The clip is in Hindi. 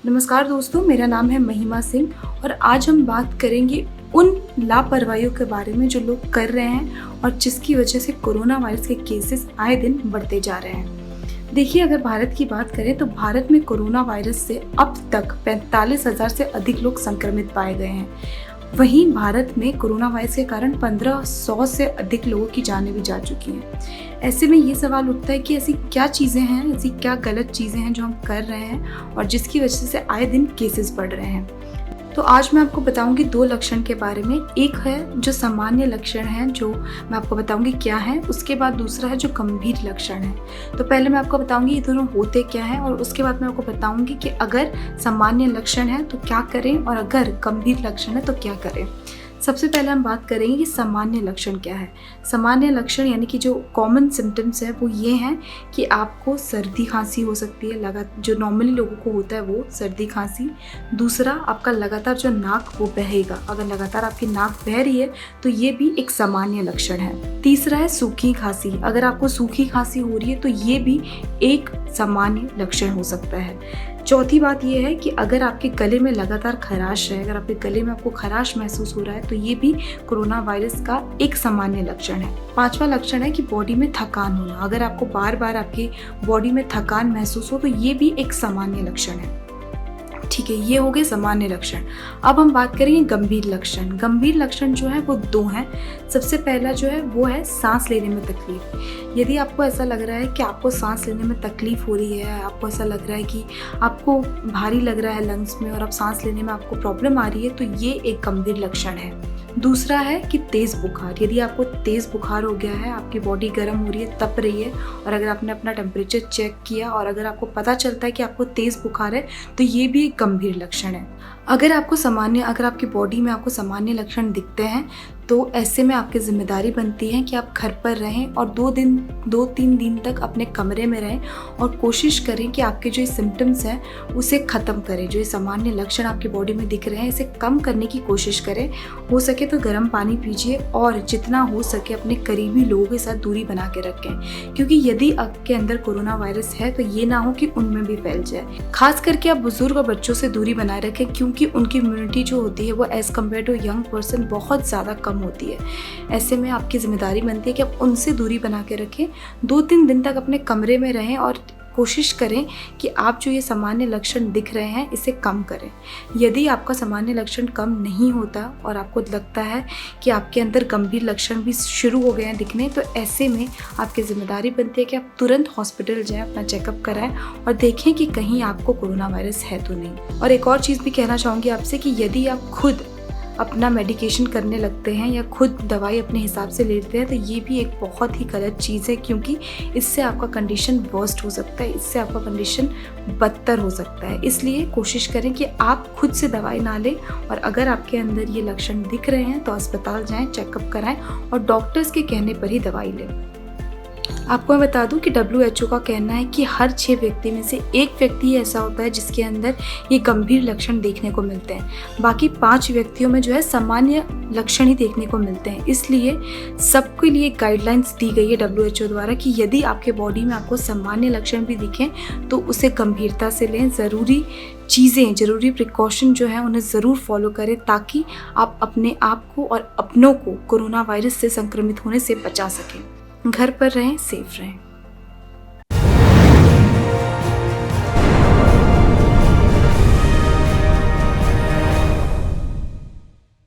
नमस्कार दोस्तों, मेरा नाम है महिमा सिंह और आज हम बात करेंगे उन लापरवाहियों के बारे में जो लोग कर रहे हैं और जिसकी वजह से कोरोना वायरस के केसेस आए दिन बढ़ते जा रहे हैं। देखिए, अगर भारत की बात करें तो भारत में कोरोना वायरस से अब तक 45,000 से अधिक लोग संक्रमित पाए गए हैं। वहीं भारत में कोरोना वायरस के कारण 1500 से अधिक लोगों की जानें भी जा चुकी हैं। ऐसे में ये सवाल उठता है कि ऐसी क्या चीज़ें हैं, ऐसी क्या गलत चीज़ें हैं जो हम कर रहे हैं और जिसकी वजह से आए दिन केसेस बढ़ रहे हैं। तो आज मैं आपको बताऊंगी दो लक्षण के बारे में। एक है जो सामान्य लक्षण हैं, जो मैं आपको बताऊंगी क्या है। उसके बाद दूसरा है जो गंभीर लक्षण है। तो पहले मैं आपको बताऊंगी ये दोनों होते क्या हैं और उसके बाद मैं आपको बताऊंगी कि अगर सामान्य लक्षण है तो क्या करें और अगर गंभीर लक्षण है तो क्या करें। सबसे पहले हम बात करेंगे कि सामान्य लक्षण क्या है। सामान्य लक्षण यानी कि जो कॉमन सिम्टम्स है वो ये हैं कि आपको सर्दी खांसी हो सकती है, जो नॉर्मली लोगों को होता है वो सर्दी खांसी। दूसरा, आपका लगातार जो नाक वो बहेगा। अगर लगातार आपकी नाक बह रही है तो ये भी एक सामान्य लक्षण है। तीसरा है सूखी खांसी। अगर आपको सूखी खांसी हो रही है तो ये भी एक सामान्य लक्षण हो सकता है। चौथी बात यह है कि अगर आपके गले में लगातार खराश है, अगर आपके गले में आपको खराश महसूस हो रहा है तो ये भी कोरोना वायरस का एक सामान्य लक्षण है। पांचवा लक्षण है कि बॉडी में थकान होना। अगर आपको बार बार आपकी बॉडी में थकान महसूस हो तो ये भी एक सामान्य लक्षण है। ठीक है, ये हो गए सामान्य लक्षण। अब हम बात करेंगे गंभीर लक्षण। गंभीर लक्षण जो है वो दो हैं। सबसे पहला जो है वो है सांस लेने में तकलीफ। यदि आपको ऐसा लग रहा है कि आपको सांस लेने में तकलीफ हो रही है, आपको ऐसा लग रहा है कि आपको भारी लग रहा है लंग्स में और अब सांस लेने में आपको प्रॉब्लम आ रही है, तो ये एक गंभीर लक्षण है। दूसरा है कि तेज़ बुखार। यदि आपको तेज़ बुखार हो गया है, आपकी बॉडी गर्म हो रही है, तप रही है और अगर आपने अपना टेम्परेचर चेक किया और अगर आपको पता चलता है कि आपको तेज़ बुखार है तो ये भी एक गंभीर लक्षण है। अगर आपकी बॉडी में आपको सामान्य लक्षण दिखते हैं तो ऐसे में आपकी जिम्मेदारी बनती है कि आप घर पर रहें और 2-3 दिन तक अपने कमरे में रहें और कोशिश करें कि आपके जो सिम्टम्स हैं उसे ख़त्म करें। जो ये सामान्य लक्षण आपकी बॉडी में दिख रहे हैं इसे कम करने की कोशिश करें। हो सके तो गर्म पानी पीजिए और जितना हो सके अपने करीबी लोगों के साथ दूरी बना के रखें, क्योंकि यदि आपके अंदर कोरोना वायरस है तो ये ना हो कि उनमें भी फैल जाए। खास करके आप बुजुर्ग और बच्चों से दूरी बनाए रखें, क्योंकि उनकी इम्यूनिटी जो होती है वो as compare to young person बहुत ज़्यादा कम होती है। ऐसे में आपकी जिम्मेदारी बनती है कि आप उनसे दूरी बना के रखें। 2-3 दिन तक अपने कमरे में रहें और कोशिश करें कि आप जो ये सामान्य लक्षण दिख रहे हैं इसे कम करें। यदि आपका सामान्य लक्षण कम नहीं होता और आपको लगता है कि आपके अंदर गंभीर लक्षण भी शुरू हो गए हैं दिखने, तो ऐसे में आपकी जिम्मेदारी बनती है कि आप तुरंत हॉस्पिटल जाएं, अपना चेकअप कराएं और देखें कि कहीं आपको कोरोना वायरस है तो नहीं। और एक और चीज़ भी कहना चाहूँगी आपसे कि यदि आप खुद अपना मेडिकेशन करने लगते हैं या खुद दवाई अपने हिसाब से लेते हैं तो ये भी एक बहुत ही गलत चीज़ है, क्योंकि इससे आपका कंडीशन वर्स्ट हो सकता है, इससे आपका कंडीशन बदतर हो सकता है। इसलिए कोशिश करें कि आप खुद से दवाई ना लें और अगर आपके अंदर ये लक्षण दिख रहे हैं तो अस्पताल जाएं, चेकअप कराएं और डॉक्टर्स के कहने पर ही दवाई लें। आपको मैं बता दूं कि WHO का कहना है कि हर 6 व्यक्ति में से 1 व्यक्ति ऐसा होता है जिसके अंदर ये गंभीर लक्षण देखने को मिलते हैं। बाकी 5 व्यक्तियों में जो है सामान्य लक्षण ही देखने को मिलते हैं। इसलिए सबके लिए गाइडलाइंस दी गई है WHO द्वारा कि यदि आपके बॉडी में आपको सामान्य लक्षण भी दिखें तो उसे गंभीरता से लें। ज़रूरी प्रिकॉशन जो है उन्हें ज़रूर फॉलो करें ताकि आप अपने आप को और अपनों को कोरोना वायरस से संक्रमित होने से बचा सकें। घर पर रहें, सेफ रहें।